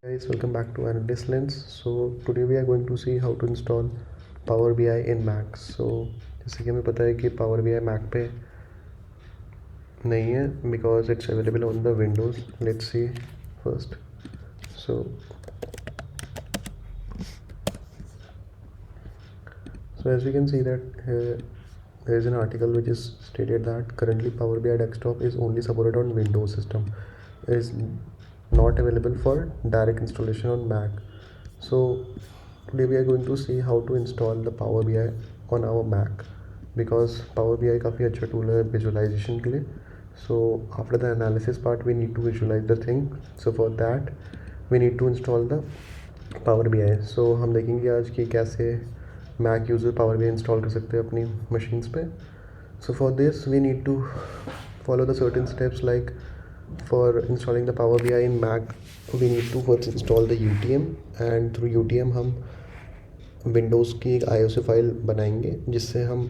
Guys, welcome back to Analyst Lens. So today we are going to see how to install Power BI in Mac. So जैसे कि हमें पता है कि Power BI Mac पे नहीं है because it's available on the Windows. Let's see first. So as we can see that there is an article which is stated that currently Power BI desktop is only supported on Windows system. It is not available for direct installation on Mac. So today we are going to see how to install the Power BI on our Mac because Power BI काफ़ी अच्छा tool है visualization के लिए. So after the analysis part we need to visualize the thing. So for that we need to install the Power BI. So हम देखेंगे आज कि कैसे Mac user Power BI install कर सकते हैं अपनी मशीन्स पे. So for this we need to follow the certain steps, like for installing the Power BI in Mac we need to first install the UTM, and through UTM हम Windows की एक ISO file बनाएंगे जिससे हम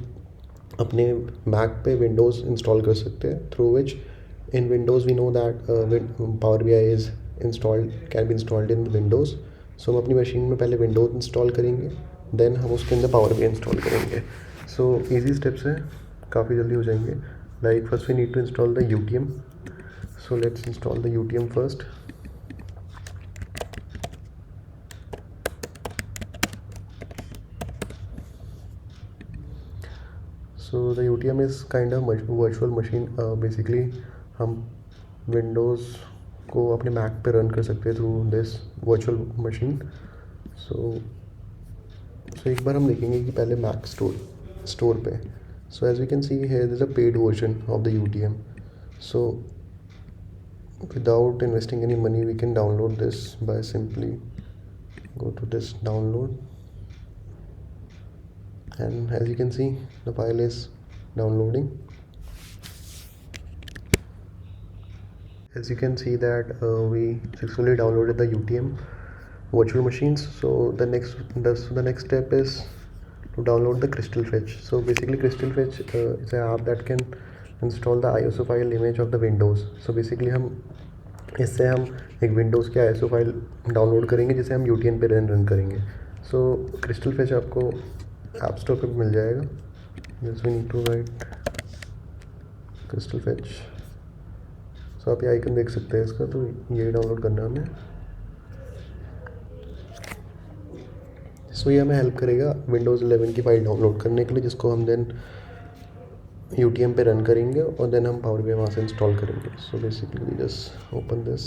अपने Mac पे Windows install कर सकते हैं, through which in Windows we know that Power BI is installed, can be installed in Windows. So हम अपनी मशीन में पहले Windows इंस्टॉल करेंगे, देन हम उसके अंदर Power BI इंस्टॉल करेंगे. सो ईजी स्टेप्स हैं, काफ़ी जल्दी हो जाएंगे. Like first we need to install the UTM. So let's install the UTM first. So the UTM is kind of virtual machine. Basically हम विंडोज़ को अपने मैक पे रन कर सकते हैं through this virtual machine. So एक बार हम देखेंगे कि पहले मैक स्टोर पे. So as we can see here is a paid version of the UTM. So without investing any money we can download this by simply go to this download, and as you can see the file is downloading. As you can see that we successfully downloaded the UTM virtual machines. So the next step is to download the Crystal Fetch. So basically Crystal Fetch is an app that can install the ISO file image of the Windows. So basically इससे हम एक Windows की ISO file download करेंगे जिसे हम UTM पे run करेंगे. So Crystal Fetch आपको ऐप स्टोर पे मिल जाएगा. Just we need to write Crystal Fetch. So आप ये आइकन देख सकते हैं इसका, तो ये डाउनलोड करना है हमें. सो ये हमें हेल्प करेगा Windows 11 की फाइल डाउनलोड करने के लिए, जिसको हम देन UTM पे रन करेंगे और देन हम Power BI वहाँ से इंस्टॉल करेंगे. So basically we just open this,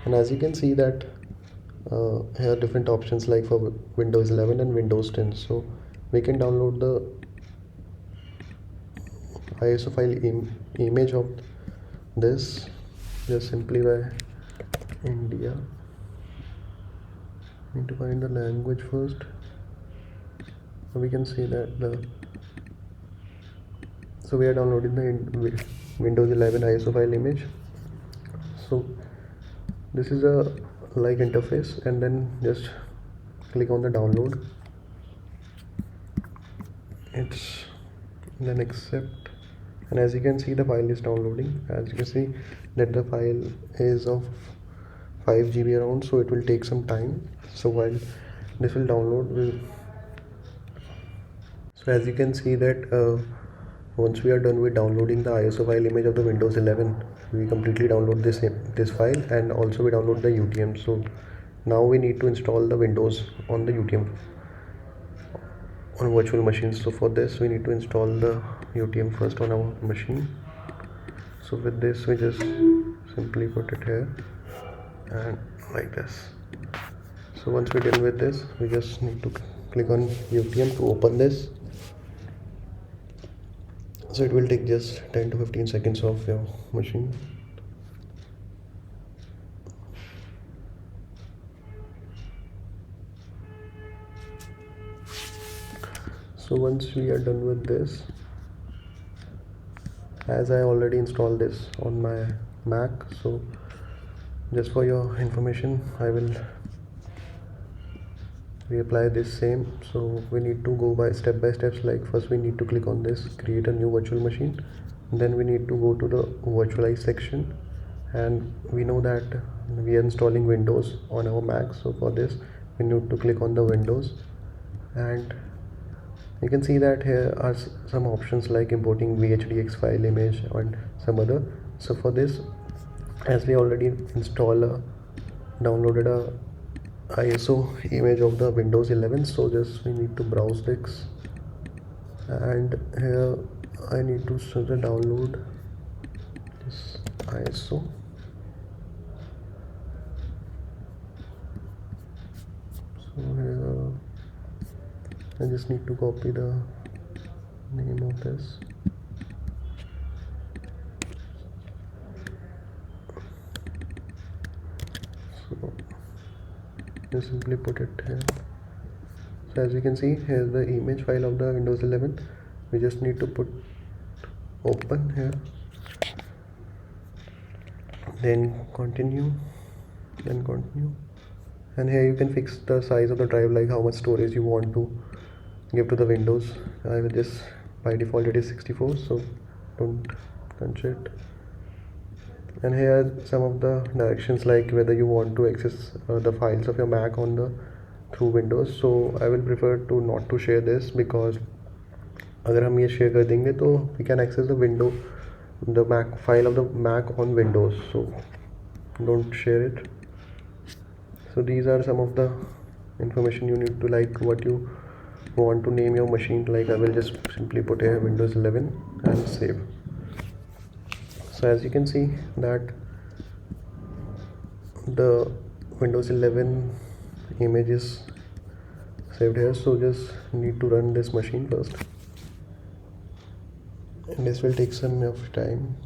and as you can see that here are different options like for Windows 11 and Windows 10. So we can download the ISO file image of this just simply by India. Need to find the language first. We can see that so we are downloading the Windows 11 ISO file image. So this is a like interface, and then just click on the download. It's then accept, and as you can see the file is downloading. As you can see that the file is of 5 GB around, so it will take some time. So while this will download, so as you can see that once we are done with downloading the ISO file image of the Windows 11, we completely download this file, and also we download the UTM. So now we need to install the Windows on the UTM on virtual machines. So for this we need to install the UTM first on our machine. So with this we just simply put it here and like this. So once we're done with this, we just need to click on UTM to open this. So it will take just 10 to 15 seconds of your machine. So once we are done with this, as I already installed this on my Mac, so just for your information I will reapply this same. So we need to go by steps. Like first we need to click on this create a new virtual machine, then we need to go to the virtualize section, and we know that we are installing Windows on our Mac. So for this we need to click on the Windows, and you can see that here are some options like importing VHDX file image and some other. So for this, as we already downloaded a ISO image of the Windows 11, so just we need to browse this, and here I need to search the download this ISO. So here I just need to copy the name of this. So just simply put it here. So as you can see, here's the image file of the Windows 11. We just need to put open here, then continue, and here you can fix the size of the drive, like how much storage you want to give to the Windows. I will just, by default it is 64, so don't touch it. And here are some of the directions, like whether you want to access the files of your Mac on the through Windows. So I will prefer to not to share this, because अगर हम ये share कर देंगे तो we can access the Mac file of the Mac on Windows, so don't share it. So these are some of the information you need to, like what you want to name your machine. Like I will just simply put here Windows 11 and save. So as you can see that the Windows 11 image is saved here. So just need to run this machine first, and this will take some of time.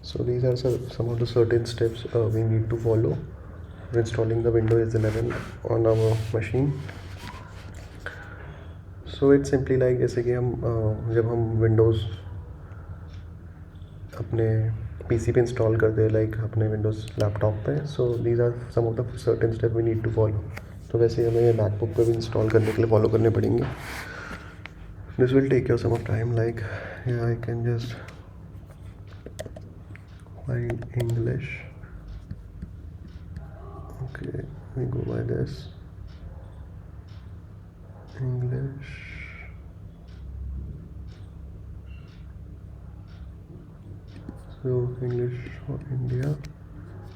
So these are some of the certain steps we need to follow for installing the Windows 11 on our machine. So it's simply like, जैसे कि हम जब हम Windows अपने PC पे install करते हैं, like अपने Windows लैपटॉप पे, so these are some of the certain step we need to follow. तो वैसे हमें मैकबुक पे भी इंस्टॉल करने के लिए फॉलो करने पड़ेंगे. This will take your some of time. Like I can just find English. Okay, we go by this English. So English for India.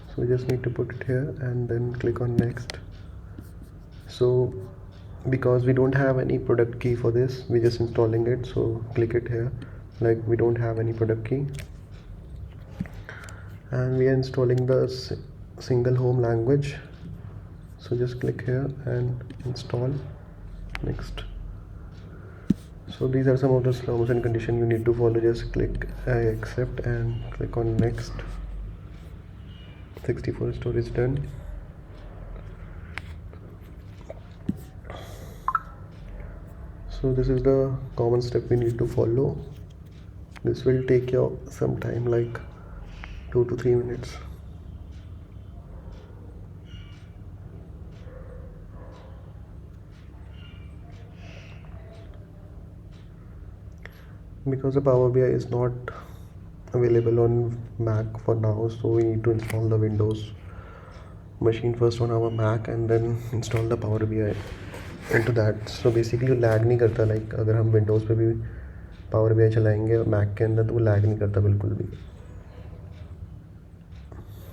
So we just need to put it here and then click on next. So because we don't have any product key for this, we're just installing it, so click it here. Like we don't have any product key, and we are installing the single home language, so just click here and install next. So these are some of the terms and conditions you need to follow. Just click I accept and click on next. 64 storage done. So this is the common step we need to follow. This will take you some time, like 2 to 3 minutes. Because the Power BI is not available on Mac for now, so we need to install the Windows machine first on our Mac and then install the Power BI into that. So basically lag नहीं करता, like अगर हम Windows पे भी Power BI चलाएंगे Mac के अंदर तो वो लैग नहीं करता बिल्कुल भी.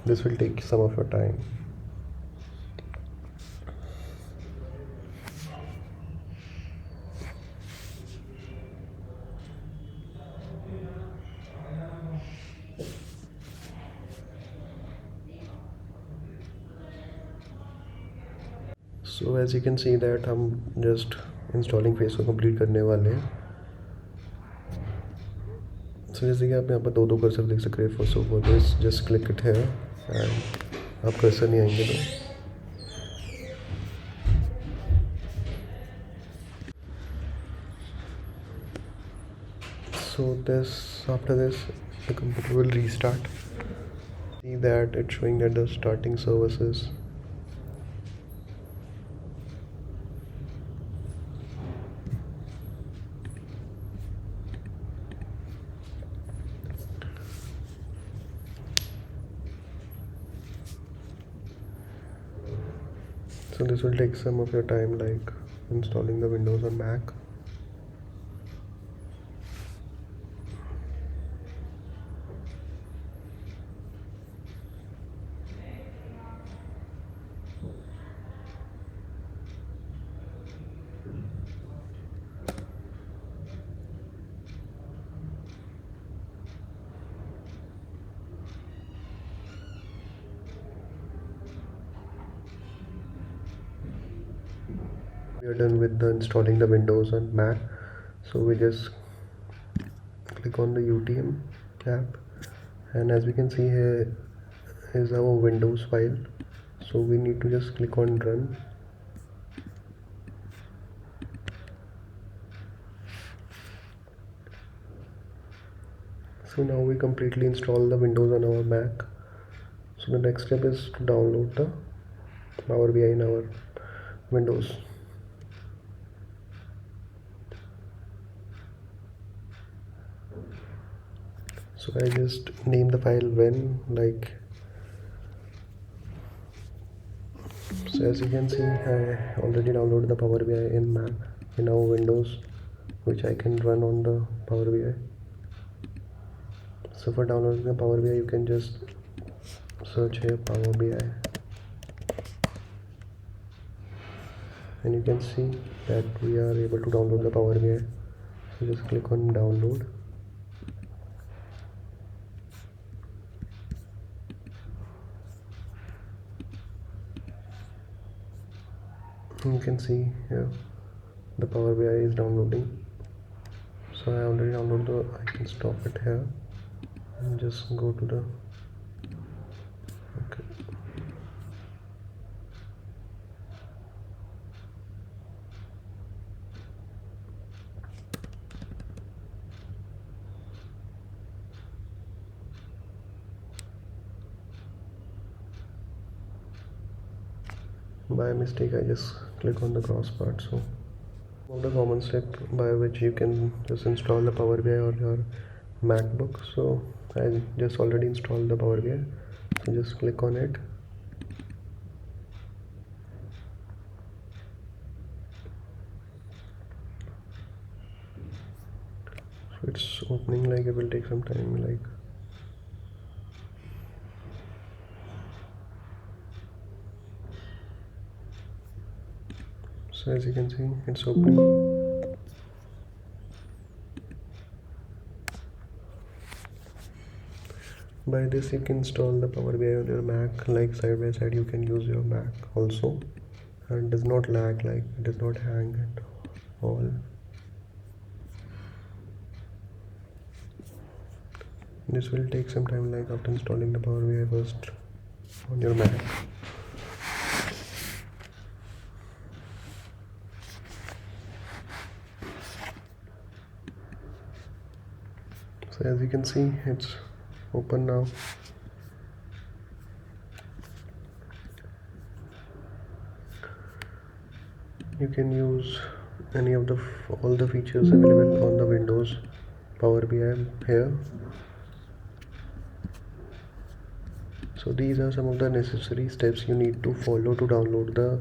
This will take some of your time. So as you can see that हम just installing phase को complete करने वाले हैं. So जैसे कि आप यहाँ पर दो कर्सर देख सकते हैं. So for this just click it here and आप कर्सर नहीं आएंगे तो. So after this the computer will restart. See that it's showing that the starting services So this will take some of your time, like installing the Windows on Mac. We are done with the installing the Windows on Mac. So we just click on the UTM app, and as we can see here is our Windows file. So we need to just click on run. So now we completely install the Windows on our Mac. So the next step is to download the Power BI in our Windows. So I just name the file when, like, so as you can see I already downloaded the Power BI in Mac in our Windows, which I can run on the Power BI. So for downloading the Power BI you can just search here Power BI, and you can see that we are able to download the Power BI. So just click on download. You can see here the Power BI is downloading. So I already downloaded I can stop it here and just go to the okay. By mistake I just click on the cross part. So one of the common step by which you can just install the Power BI on your MacBook. So I just already installed the Power BI, so just click on it. So it's opening, like it will take some time, like so as you can see it's opening. By this you can install the Power BI on your Mac, like side by side you can use your Mac also, and does not lag, like it does not hang at all. This will take some time, like after installing the Power BI first on your Mac. So as you can see it's open now. You can use any of the all the features available on the Windows Power BI here. So these are some of the necessary steps you need to follow to download the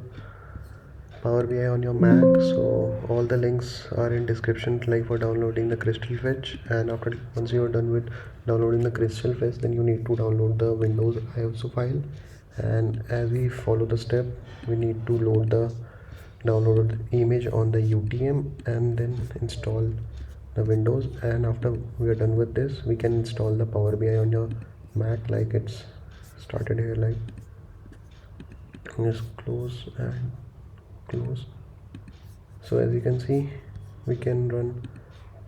Power BI on your Mac. So all the links are in description, like for downloading the Crystal Fetch, and after once you are done with downloading the Crystal Fetch, then you need to download the Windows ISO file. And as we follow the step, we need to load the downloaded image on the UTM and then install the Windows. And after we are done with this, we can install the Power BI on your Mac, like it's started here, like just close and close. So as you can see we can run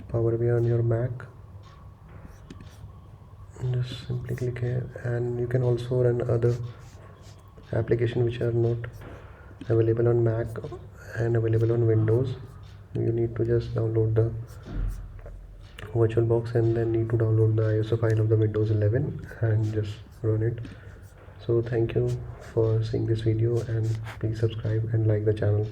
Power BI on your Mac. Just simply click here, and you can also run other applications which are not available on Mac and available on Windows. You need to just download the VirtualBox and then need to download the ISO file of the Windows 11 and just run it. So thank you for seeing this video, and please subscribe and like the channel.